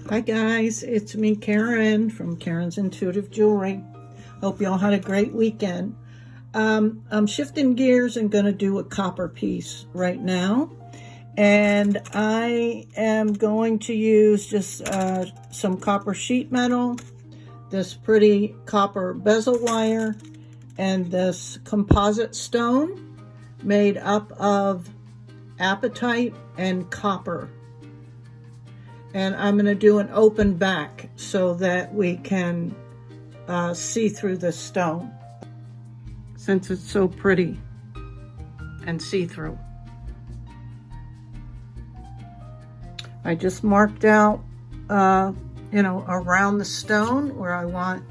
Hi guys, it's me Karen from Karen's Intuitive Jewelry. Hope you all had a great weekend. I'm shifting gears and going to do a copper piece right now. And I am going to use just some copper sheet metal, this pretty copper bezel wire, and this composite stone made up of apatite and copper. And I'm going to do an open back so that we can see through the stone, since it's so pretty and see-through. I just marked out, around the stone where I want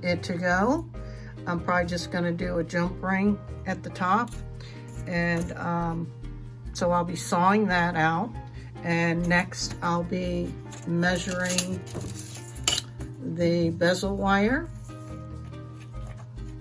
it to go. I'm probably just going to do a jump ring at the top, and so I'll be sawing that out. And next I'll be measuring the bezel wire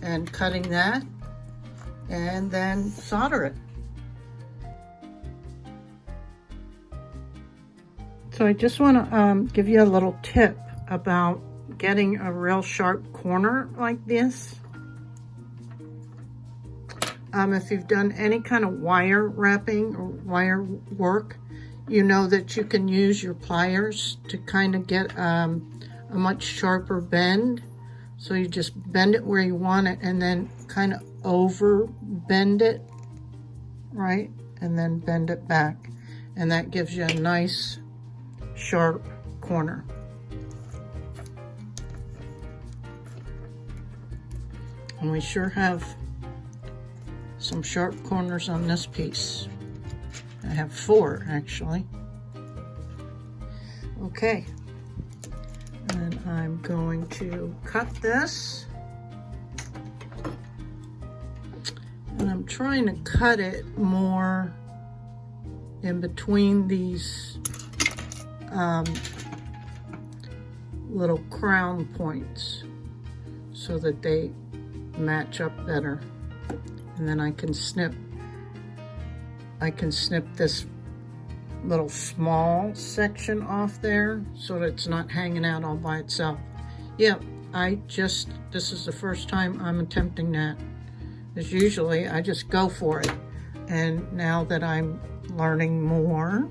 and cutting that, and then solder it. So I just want to give you a little tip about getting a real sharp corner like this. If you've done any kind of wire wrapping or wire work, you know that you can use your pliers to kind of get a much sharper bend. So you just bend it where you want it and then kind of over bend it, right? And then bend it back. And that gives you a nice sharp corner. And we sure have some sharp corners on this piece. I have 4 actually. Okay, and I'm going to cut this, and I'm trying to cut it more in between these little crown points so that they match up better, and then I can snip this little small section off there so that it's not hanging out all by itself. Yeah, this is the first time I'm attempting that. Because usually I just go for it. And now that I'm learning more,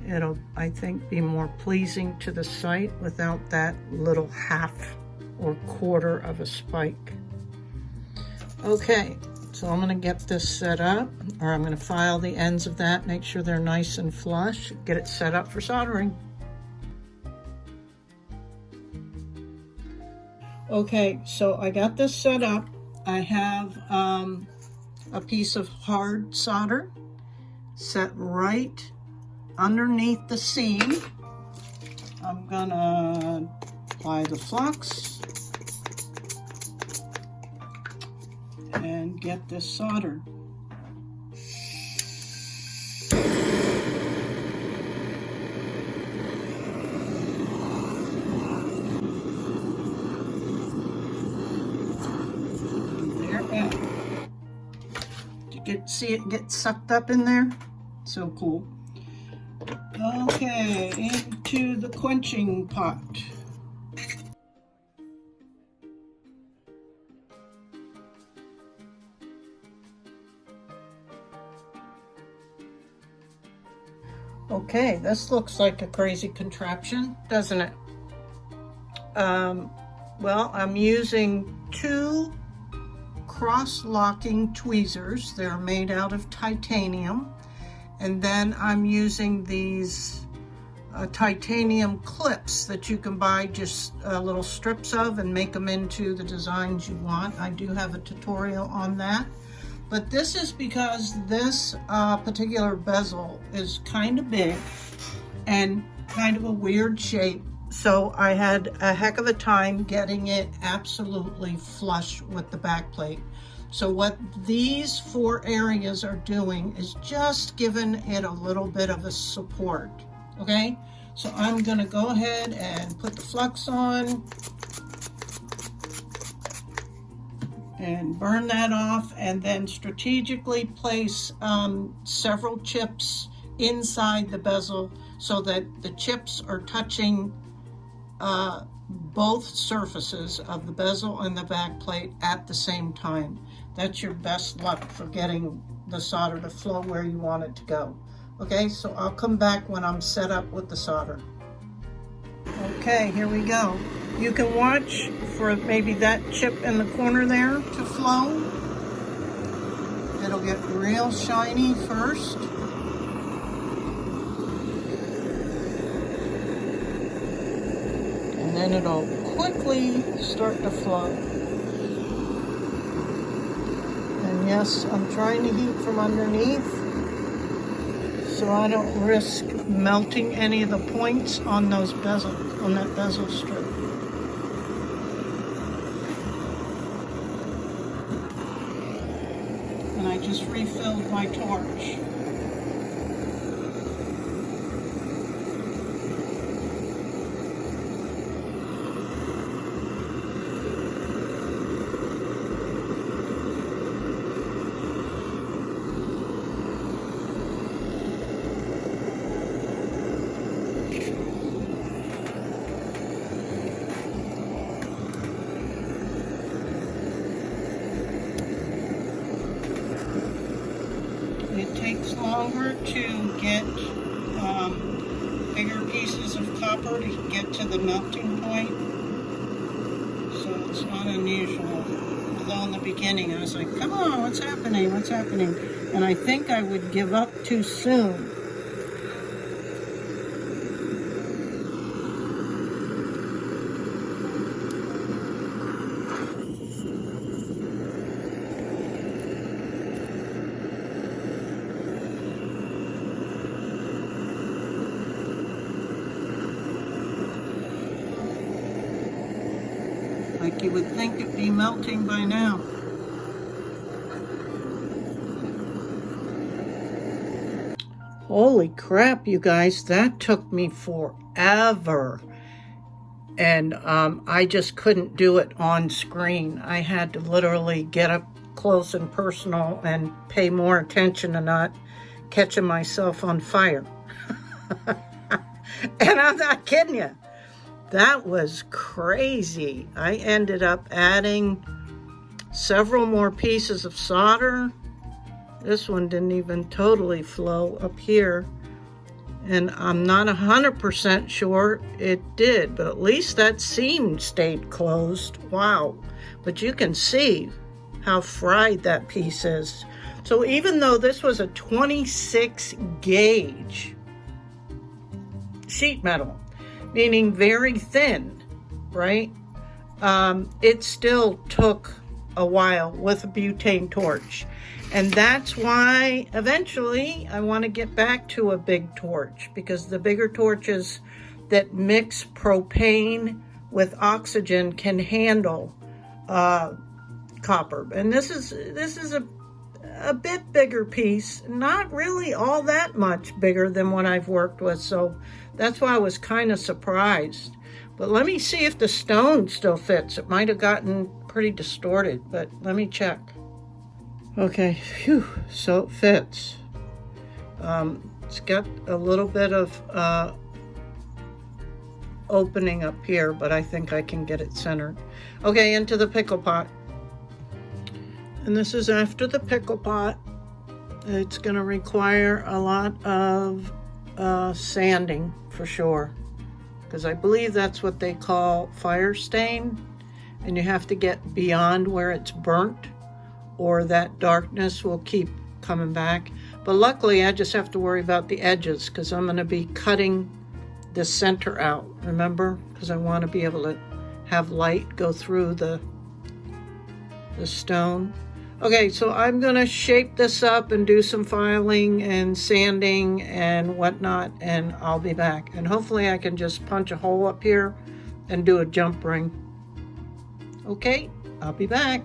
it'll, I think, be more pleasing to the sight without that little half or quarter of a spike. Okay. So I'm going to get this set up, or I'm going to file the ends of that, make sure they're nice and flush, get it set up for soldering. Okay, so I got this set up. I have a piece of hard solder set right underneath the seam. I'm going to apply the flux and get this soldered. There, did you see it get sucked up in there? So cool. Okay, into the quenching pot. Okay, this looks like a crazy contraption, doesn't it? Well, I'm using 2 cross-locking tweezers. They're made out of titanium. And then I'm using these titanium clips that you can buy just little strips of and make them into the designs you want. I do have a tutorial on that. But this is because this particular bezel is kind of big and kind of a weird shape. So I had a heck of a time getting it absolutely flush with the back plate. So what these 4 areas are doing is just giving it a little bit of a support, okay? So I'm gonna go ahead and put the flux on and burn that off, and then strategically place several chips inside the bezel so that the chips are touching both surfaces of the bezel and the back plate at the same time. That's your best luck for getting the solder to flow where you want it to go. Okay, so I'll come back when I'm set up with the solder. Okay, here we go. You can watch for maybe that chip in the corner there to flow. It'll get real shiny first. And then it'll quickly start to flow. And yes, I'm trying to heat from underneath so I don't risk melting any of the points on those bezel, on that bezel strip. And I just refilled my torch. It takes longer to get bigger pieces of copper to get to the melting point, so it's not unusual. Although in the beginning I was like, come on, what's happening, what's happening? And I think I would give up too soon. Like you would think it'd be melting by now. Holy crap, you guys, that took me forever. And I just couldn't do it on screen. I had to literally get up close and personal and pay more attention to not catching myself on fire. And I'm not kidding you. That was crazy. I ended up adding several more pieces of solder. This one didn't even totally flow up here. And I'm not 100% sure it did, but at least that seam stayed closed. Wow. But you can see how fried that piece is. So even though this was a 26 gauge sheet metal, meaning very thin, right? It still took a while with a butane torch. And that's why eventually I want to get back to a big torch, because the bigger torches that mix propane with oxygen can handle copper. And this is a bit bigger piece, not really all that much bigger than what I've worked with. So that's why I was kind of surprised. But let me see if the stone still fits. It might have gotten pretty distorted, but let me check. Okay, phew, so it fits. It's got a little bit of opening up here, but I think I can get it centered. Okay, into the pickle pot. And this is after the pickle pot. It's going to require a lot of sanding for sure, because I believe that's what they call fire stain, and you have to get beyond where it's burnt, or that darkness will keep coming back. But luckily I just have to worry about the edges, because I'm going to be cutting the center out, remember? Because I want to be able to have light go through the stone. Okay, so I'm going to shape this up and do some filing and sanding and whatnot, and I'll be back. And hopefully I can just punch a hole up here and do a jump ring. Okay, I'll be back.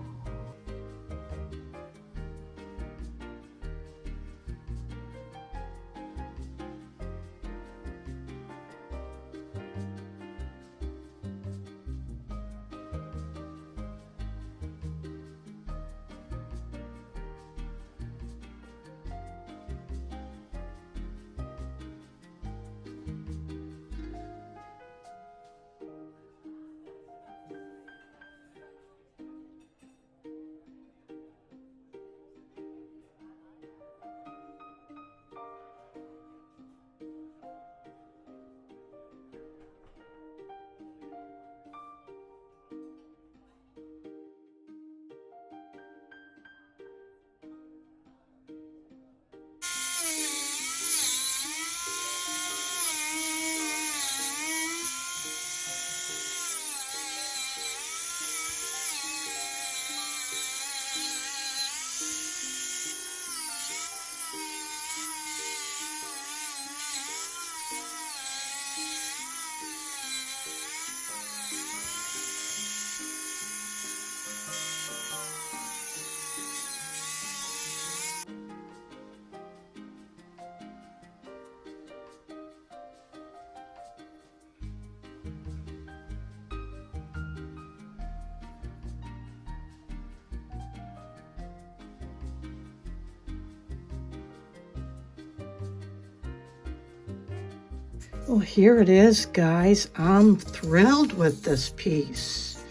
Well, here it is, guys. I'm thrilled with this piece.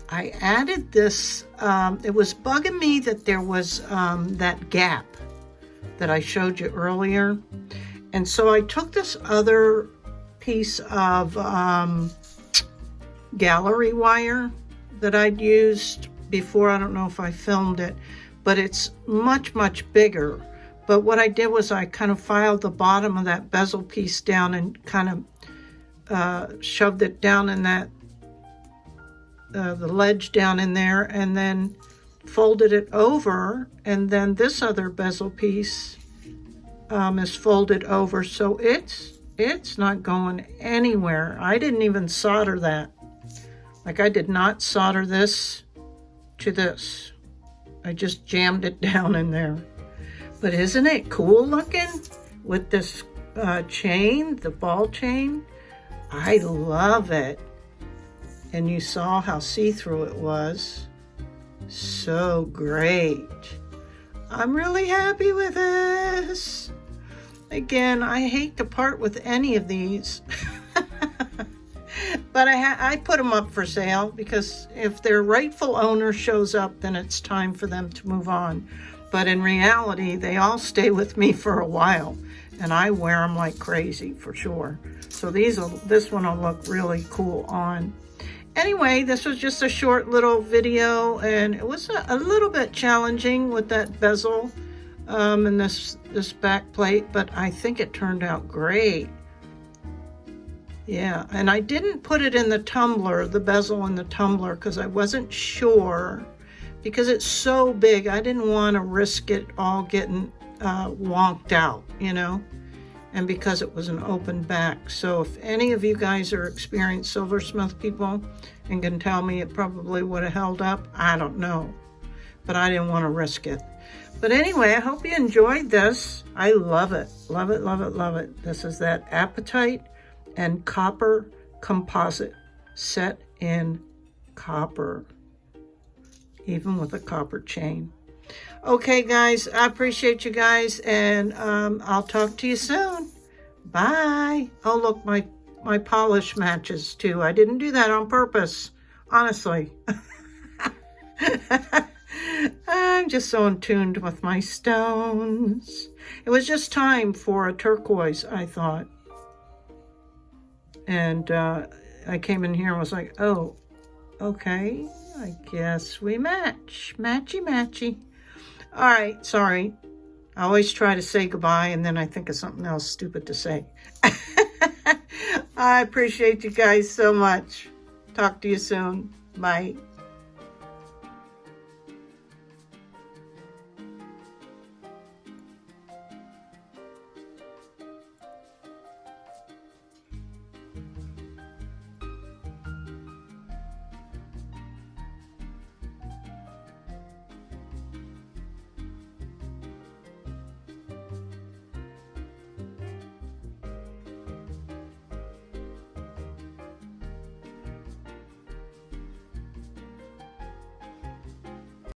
I added this, it was bugging me that there was that gap that I showed you earlier. And so I took this other piece of gallery wire that I'd used before. I don't know if I filmed it, but it's much, much bigger. But what I did was I kind of filed the bottom of that bezel piece down and kind of shoved it down in that, the ledge down in there, and then folded it over. And then this other bezel piece is folded over, so it's not going anywhere. I didn't even solder that. Like, I did not solder this to this. I just jammed it down in there. But isn't it cool looking with this chain, the ball chain? I love it. And you saw how see-through it was. So great. I'm really happy with this. Again, I hate to part with any of these. But I put them up for sale because if their rightful owner shows up, then it's time for them to move on. But in reality, they all stay with me for a while, and I wear them like crazy for sure. So this one will look really cool on. Anyway, this was just a short little video, and it was a little bit challenging with that bezel and this back plate, but I think it turned out great. Yeah, and I didn't put it in the tumbler, the bezel in the tumbler, because I wasn't sure, because it's so big. I didn't want to risk it all getting wonked out, you know, and because it was an open back. So if any of you guys are experienced silversmith people and can tell me it probably would have held up, I don't know, but I didn't want to risk it. But anyway, I hope you enjoyed this. I love it, love it, love it, love it. This is that Apatite and Copper Composite set in copper, even with a copper chain. Okay, guys, I appreciate you guys, and I'll talk to you soon. Bye. Oh, look, my polish matches too. I didn't do that on purpose, honestly. I'm just so in tune with my stones. It was just time for a turquoise, I thought. And I came in here and was like, oh, okay, I guess we match. Matchy, matchy. All right, sorry. I always try to say goodbye, and then I think of something else stupid to say. I appreciate you guys so much. Talk to you soon. Bye.